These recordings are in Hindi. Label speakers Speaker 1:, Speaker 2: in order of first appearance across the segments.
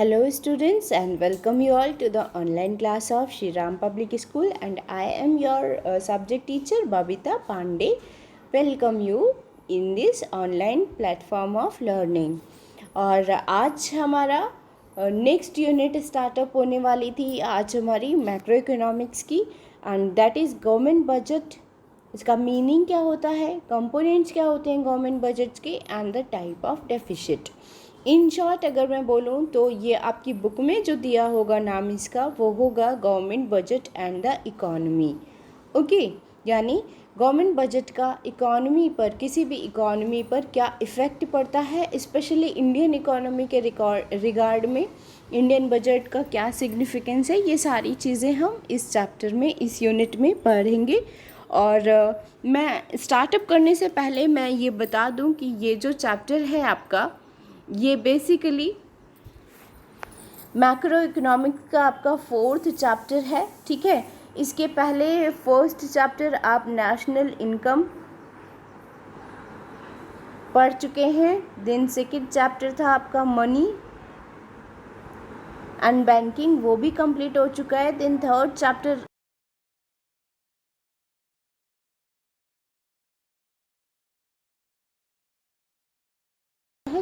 Speaker 1: Hello students and welcome you all to the online class of Shri Ram Public School, and I am your subject teacher Babita Pandey. Welcome you in this online platform of learning. और आज हमारा नेक्स्ट यूनिट स्टार्टअप होने वाली थी आज हमारी मैक्रो इकोनॉमिक्स की, and that is government budget. इसका मीनिंग क्या होता है, कंपोनेंट्स क्या होते हैं गवर्नमेंट बजट्स के, and the type of deficit. In short अगर मैं बोलूँ तो ये आपकी बुक में जो दिया होगा नाम इसका वो होगा government budget and the economy. Okay, यानी गवर्नमेंट बजट का इकोनॉमी पर, किसी भी इकोनॉमी पर क्या इफ़ेक्ट पड़ता है, स्पेशली इंडियन इकोनॉमी के रिगार्ड में इंडियन बजट का क्या सिग्निफिकेंस है, ये सारी चीज़ें हम इस चैप्टर में, इस यूनिट में पढ़ेंगे. और मैं स्टार्टअप करने से पहले मैं ये बता दूं कि ये जो चैप्टर है आपका, ये बेसिकली मैक्रो इकोनॉमिक्स का आपका 4th चैप्टर है. ठीक है, इसके पहले फर्स्ट चैप्टर आप नेशनल इनकम पढ़ चुके हैं. देन सेकंड चैप्टर था आपका मनी एंड बैंकिंग, वो भी कंप्लीट हो चुका है. देन थर्ड चैप्टर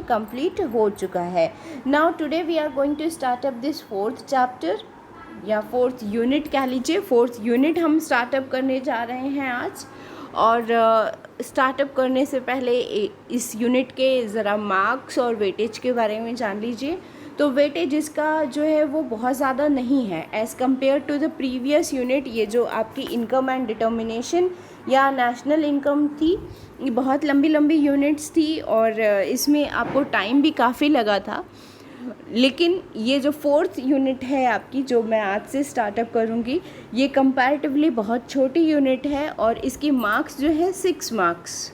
Speaker 1: कंप्लीट हो चुका है. Now today we are going to start up this 4th chapter या 4th यूनिट कह लीजिए. 4th यूनिट हम स्टार्टअप करने जा रहे हैं आज. और स्टार्टअप करने से पहले इस यूनिट के ज़रा मार्क्स और वेटेज के बारे में जान लीजिए. तो वेटेज इसका जो है वो बहुत ज़्यादा नहीं है as compare to the previous unit. ये जो आपकी इनकम एंड डिटर्मिनेशन या नेशनल इनकम थी, ये बहुत लंबी लंबी यूनिट्स थी और इसमें आपको टाइम भी काफ़ी लगा था. लेकिन ये जो 4th यूनिट है आपकी, जो मैं आज से स्टार्टअप करूँगी, ये कंपैरेटिवली बहुत छोटी यूनिट है और इसकी मार्क्स जो है 6 मार्क्स.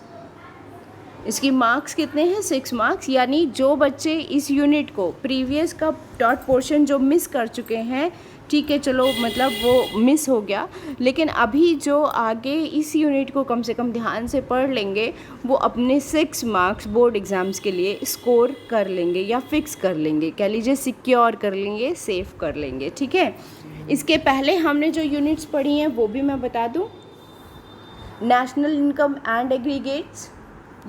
Speaker 1: इसकी मार्क्स कितने हैं? 6 मार्क्स. यानी जो बच्चे इस यूनिट को प्रीवियस का डॉट पोर्शन जो मिस कर चुके हैं, ठीक है चलो मतलब वो मिस हो गया, लेकिन अभी जो आगे इस यूनिट को कम से कम ध्यान से पढ़ लेंगे वो अपने 6 मार्क्स बोर्ड एग्ज़ाम्स के लिए स्कोर कर लेंगे या फिक्स कर लेंगे, कह लीजिए सिक्योर कर लेंगे, सेव कर लेंगे. ठीक है, इसके पहले हमने जो यूनिट्स पढ़ी हैं वो भी मैं बता दूं. नेशनल इनकम एंड एग्रीगेट्स,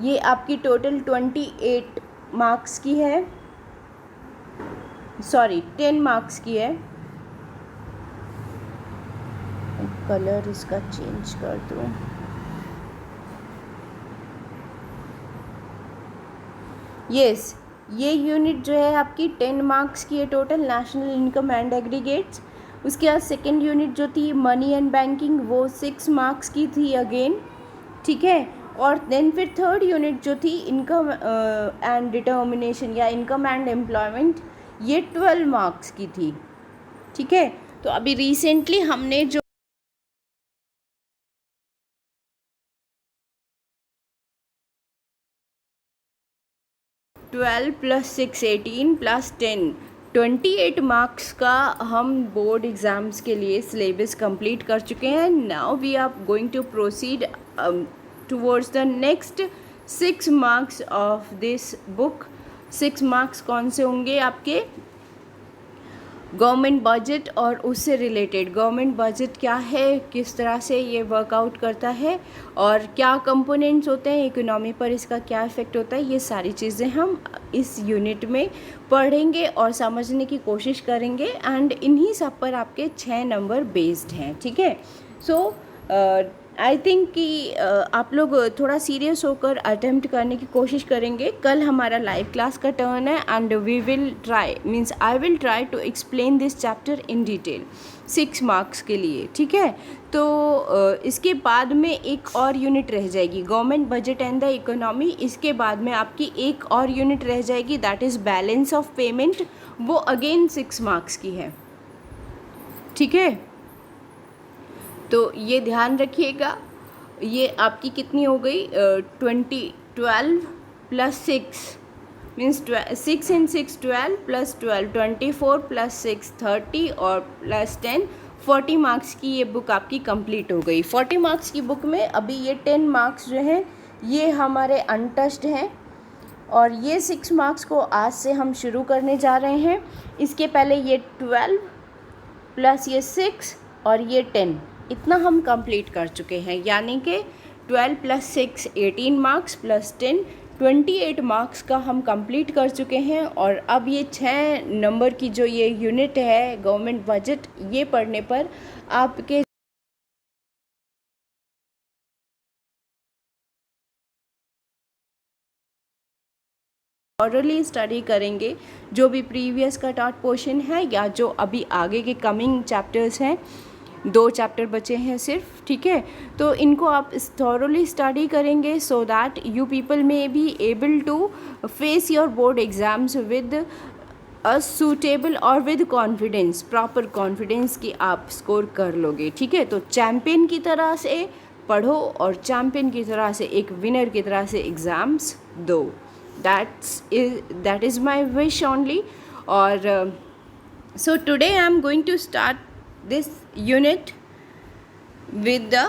Speaker 1: ये आपकी टोटल 28 मार्क्स की है, सॉरी 10 मार्क्स की है. कलर इसका चेंज कर दूँ. यस, ये यूनिट जो है आपकी 10 मार्क्स की है total, national income and aggregates. उसके बाद सेकेंड यूनिट जो थी मनी एंड बैंकिंग, वो 6 मार्क्स की थी अगेन. ठीक है, और देन फिर थर्ड यूनिट जो थी इनकम एंड डिटर्मिनेशन या इनकम एंड एम्प्लॉयमेंट, ये 12 मार्क्स की थी. ठीक है, तो अभी रिसेंटली हमने जो 12 + 6 18 + 10 28 मार्क्स का हम बोर्ड एग्ज़ाम्स के लिए सिलेबस कंप्लीट कर चुके हैं. Now we are going to proceed towards the next 6 marks of this book. 6 marks कौन से होंगे आपके? गवर्नमेंट बजट और उससे रिलेटेड. गवर्नमेंट बजट क्या है, किस तरह से ये वर्कआउट करता है और क्या कंपोनेंट्स होते हैं इकोनॉमी पर, इसका क्या इफ़ेक्ट होता है, ये सारी चीज़ें हम इस यूनिट में पढ़ेंगे और समझने की कोशिश करेंगे. एंड इन्हीं सब पर आपके 6 नंबर बेस्ड हैं. ठीक है, सो आई थिंक कि आप लोग थोड़ा सीरियस होकर अटेम्प्ट करने की कोशिश करेंगे. कल हमारा लाइव क्लास का टर्न है and we will try, means I will try to explain this chapter in detail 6 marks के लिए. ठीक है, तो इसके बाद में एक और यूनिट रह जाएगी, government budget and the economy. इसके बाद में आपकी एक और यूनिट रह जाएगी, that is balance of payment. वो अगेन 6 मार्क्स की है. ठीक है, तो ये ध्यान रखिएगा. ये आपकी कितनी हो गई? 12 + 6 मीन्स 6 × 6 12 + 12 24 + 6 30 और +10 40 मार्क्स की ये बुक आपकी कंप्लीट हो गई. 40 मार्क्स की बुक में अभी ये 10 मार्क्स जो हैं ये हमारे अनटच्ड हैं और ये 6 मार्क्स को आज से हम शुरू करने जा रहे हैं. इसके पहले ये 12 प्लस ये 6 और ये 10, इतना हम कंप्लीट कर चुके हैं, यानी कि 12 प्लस 6 18 मार्क्स प्लस 10 28 मार्क्स का हम कंप्लीट कर चुके हैं। और अब ये 6 नंबर की जो ये यूनिट है गवर्नमेंट बजट, ये पढ़ने पर आपके थॉरली स्टडी करेंगे जो भी प्रीवियस का टॉट पोर्शन है या जो अभी आगे के कमिंग चैप्टर्स हैं, 2 चैप्टर बचे हैं सिर्फ, ठीक है। तो इनको आप थॉरली स्टडी करेंगे so that you people may be able to face your board exams with a suitable और विद कॉन्फिडेंस, प्रॉपर कॉन्फिडेंस कि आप स्कोर कर लोगे, ठीक है। तो चैम्पियन की तरह से पढ़ो और चैम्पियन की तरह से, एक विनर की तरह से एग्ज़ाम्स दो। that is my wish only. Or so today I am going to start this unit with the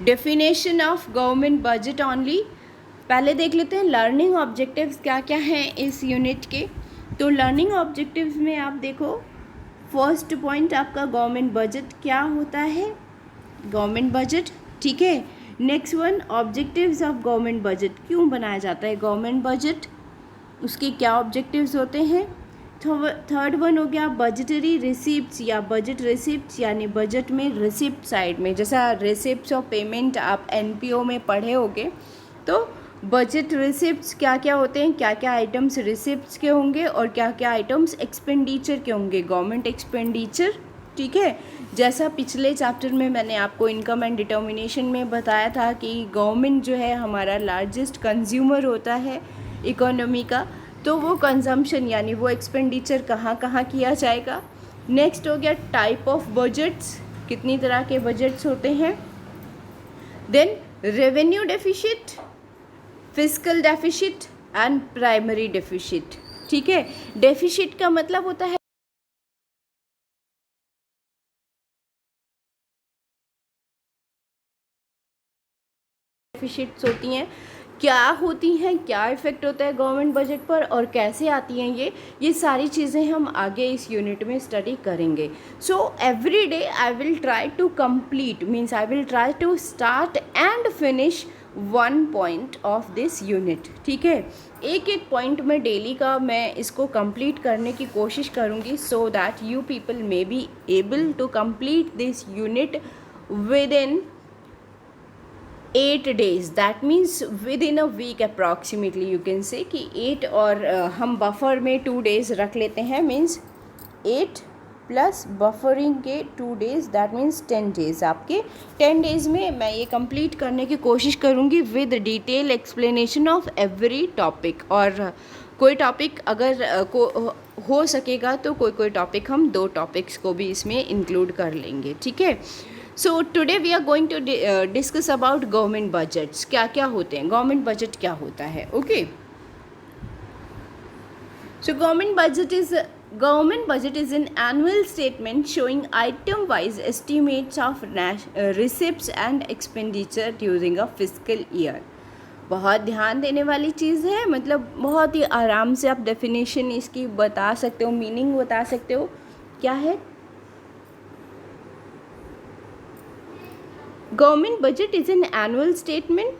Speaker 1: definition of government budget only. पहले देख लेते हैं लर्निंग ऑब्जेक्टिव्स क्या क्या हैं इस यूनिट के। तो लर्निंग ऑब्जेक्टिव्स में आप देखो, फर्स्ट पॉइंट आपका गवर्नमेंट बजट क्या होता है, गवर्नमेंट बजट, ठीक है। Next one, objectives of government budget, क्यों बनाया जाता है गवर्नमेंट बजट, उसके क्या ऑब्जेक्टिव्स होते हैं। थर्ड वन हो गया बजटरी रिसिप्ट्स या बजट रिसिप्ट्स, यानी बजट में रिसिप्ट साइड में, जैसा रिसिप्ट्स ऑफ पेमेंट आप एनपीओ में पढ़े होंगे, तो बजट रिसिप्ट्स क्या क्या होते हैं, क्या क्या आइटम्स रिसिप्ट्स के होंगे और क्या क्या आइटम्स एक्सपेंडिचर के होंगे, गवर्नमेंट एक्सपेंडिचर, ठीक है। जैसा पिछले चैप्टर में मैंने आपको इनकम एंड डिटर्मिनेशन में बताया था कि गवर्नमेंट जो है हमारा लार्जेस्ट कंज्यूमर होता है इकोनॉमी का, तो वो कंजम्पशन यानी वो एक्सपेंडिचर कहाँ कहाँ किया जाएगा। नेक्स्ट हो गया टाइप ऑफ बजट्स, कितनी तरह के बजट्स होते हैं। Then revenue deficit, fiscal deficit and primary deficit, ठीक है। डेफिसिट का मतलब होता है डेफिसिट्स होती हैं, क्या होती हैं, क्या इफ़ेक्ट होता है गवर्नमेंट बजट पर और कैसे आती हैं ये सारी चीज़ें हम आगे इस यूनिट में स्टडी करेंगे। So every day I will try to complete, means I will try to start and finish 1 point of this unit, ठीक है। एक एक पॉइंट में डेली का मैं इसको कंप्लीट करने की कोशिश करूँगी so that you people may be able to complete this unit within 8 days, that means within a week approximately you can say कि 8 और हम बफर में 2 days रख लेते हैं, मीन्स 8 प्लस बफरिंग के 2 days, दैट मीन्स 10 days। आपके 10 days में मैं ये कंप्लीट करने की कोशिश करूँगी with detail explanation of every topic. और कोई टॉपिक अगर हो सकेगा तो कोई टॉपिक हम 2 टॉपिक्स को भी इसमें इंक्लूड कर लेंगे, ठीक है। So today we are going to discuss about government budgets, क्या क्या होते हैं, गवर्नमेंट बजट क्या होता है, okay. So government budget is an annual statement showing item wise estimates of receipts and expenditure during a fiscal year. बहुत ध्यान देने वाली चीज़ है, मतलब बहुत ही आराम से आप डेफिनेशन इसकी बता सकते हो, मीनिंग बता सकते हो, क्या है। Government budget is an annual statement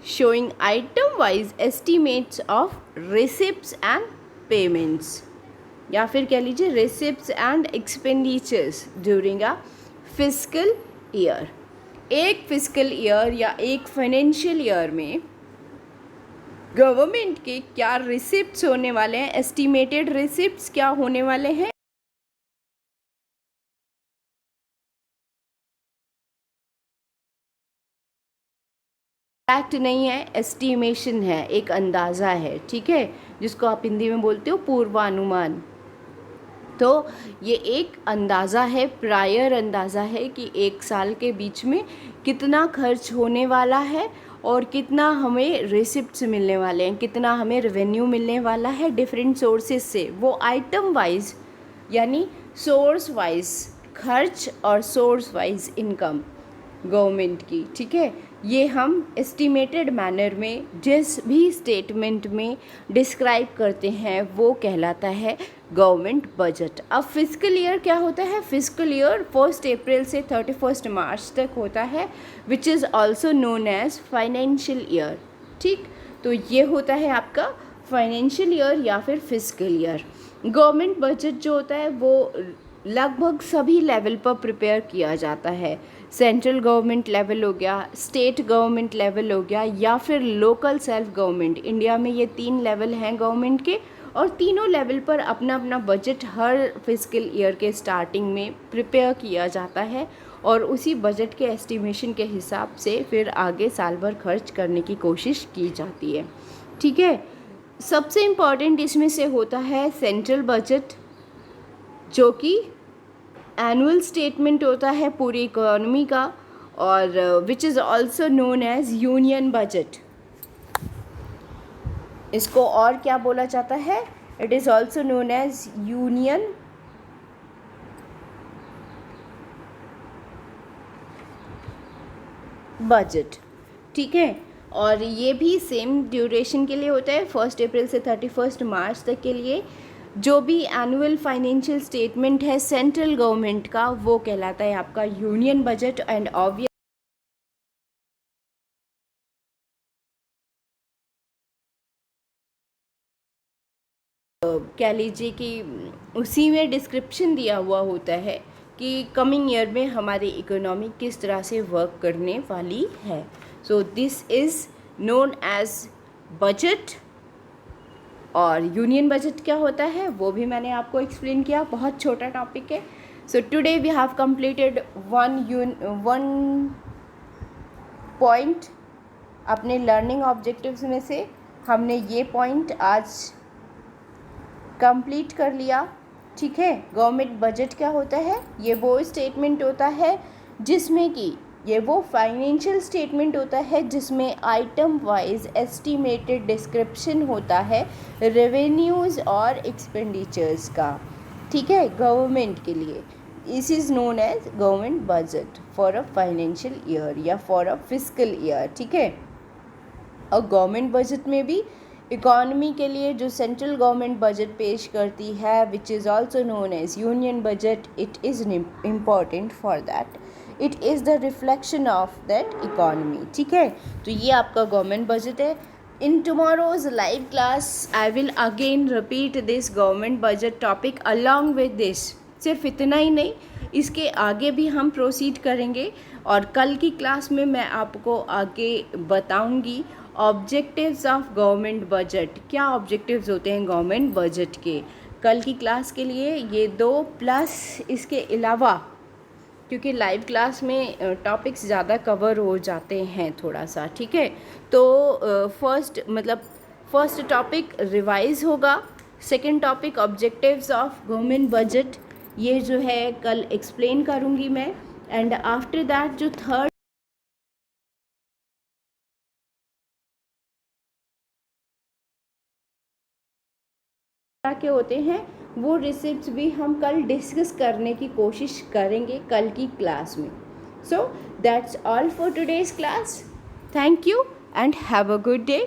Speaker 1: showing item-wise estimates of receipts and payments, या फिर कह लीजिए receipts and expenditures during a fiscal year। एक fiscal year या एक financial year में गवर्नमेंट के क्या receipts होने वाले हैं, estimated receipts क्या होने वाले हैं, फैक्ट नहीं है, एस्टीमेशन है, एक अंदाज़ा है, ठीक है, जिसको आप हिंदी में बोलते हो पूर्वानुमान। तो ये एक अंदाज़ा है, प्रायर अंदाज़ा है कि एक साल के बीच में कितना खर्च होने वाला है और कितना हमें रिसिप्ट्स मिलने वाले हैं, कितना हमें रेवेन्यू मिलने वाला है डिफरेंट सोर्सेज से। वो आइटम वाइज यानी सोर्स वाइज खर्च और सोर्स वाइज इनकम गवर्नमेंट की, ठीक है, ये हम एस्टिमेटेड मैनर में जिस भी स्टेटमेंट में डिस्क्राइब करते हैं वो कहलाता है गवर्नमेंट बजट। अब फिस्कल ईयर क्या होता है? फिस्कल ईयर 1 अप्रैल से 31 मार्च तक होता है, which is also known as financial year. ठीक, तो ये होता है आपका फाइनेंशियल ईयर या फिर फिस्कल ईयर। गवर्नमेंट बजट जो होता है वो लगभग सभी लेवल पर प्रिपेयर किया जाता है। सेंट्रल गवर्नमेंट लेवल हो गया, स्टेट गवर्नमेंट लेवल हो गया, या फिर लोकल सेल्फ गवर्नमेंट। इंडिया में ये 3 लेवल हैं गवर्नमेंट के, और तीनों लेवल पर अपना अपना बजट हर फिस्कल ईयर के स्टार्टिंग में प्रिपेयर किया जाता है, और उसी बजट के एस्टिमेशन के हिसाब से फिर आगे साल भर खर्च करने की कोशिश की जाती है। ठीक है, सबसे इम्पॉर्टेंट इसमें से होता है सेंट्रल बजट, जो कि एनुअल स्टेटमेंट होता है पूरी इकोनॉमी का, और which is also known as union budget. इसको और क्या बोला जाता है? It is also known as union budget. ठीक है, और ये भी सेम ड्यूरेशन के लिए होता है, 1 अप्रैल से 31 मार्च तक के लिए। जो भी एनुअल फाइनेंशियल स्टेटमेंट है सेंट्रल गवर्नमेंट का वो कहलाता है आपका यूनियन बजट। एंड ऑब्वियस कह लीजिए कि उसी में डिस्क्रिप्शन दिया हुआ होता है कि कमिंग ईयर में हमारी इकोनॉमी किस तरह से वर्क करने वाली है। So this is known as budget. और यूनियन बजट क्या होता है वो भी मैंने आपको एक्सप्लेन किया, बहुत छोटा टॉपिक है। So today we have completed one point अपने लर्निंग ऑब्जेक्टिव्स में से। हमने ये पॉइंट आज कंप्लीट कर लिया। ठीक है, गवर्नमेंट बजट क्या होता है? ये वो स्टेटमेंट होता है जिसमें कि ये वो फाइनेंशियल स्टेटमेंट होता है जिसमें आइटम वाइज एस्टिमेटेड डिस्क्रिप्शन होता है रेवेन्यूज़ और एक्सपेंडिचर्स का। ठीक है, गवर्नमेंट के लिए this is known as government budget for a financial year या फॉर अ फिस्कल ईयर। ठीक है, और गवर्नमेंट बजट में भी इकॉनमी के लिए जो सेंट्रल गवर्नमेंट बजट पेश करती है which is also known as union budget, it is important for that, it is the reflection of that economy. ठीक है, तो ये आपका गवर्नमेंट बजट है। In tomorrow's live class I will again repeat this government budget topic along with this. सिर्फ इतना ही नहीं, इसके आगे भी हम प्रोसीड करेंगे, और कल की क्लास में मैं आपको आगे बताऊंगी ऑब्जेक्टिव्स ऑफ गवर्नमेंट बजट। क्या ऑब्जेक्टिव्स होते हैं गवर्नमेंट बजट के? कल की क्लास के लिए ये 2 प्लस इसके अलावा, क्योंकि लाइव क्लास में टॉपिक्स ज़्यादा कवर हो जाते हैं थोड़ा सा। ठीक है, तो फर्स्ट टॉपिक रिवाइज होगा, second topic objectives of government budget, ये जो है कल एक्सप्लेन करूँगी मैं। एंड आफ्टर दैट जो थर्ड के होते हैं वो रिसिप्ट्स भी हम कल डिस्कस करने की कोशिश करेंगे कल की क्लास में। So that's all for today's class. Thank you and have a good day.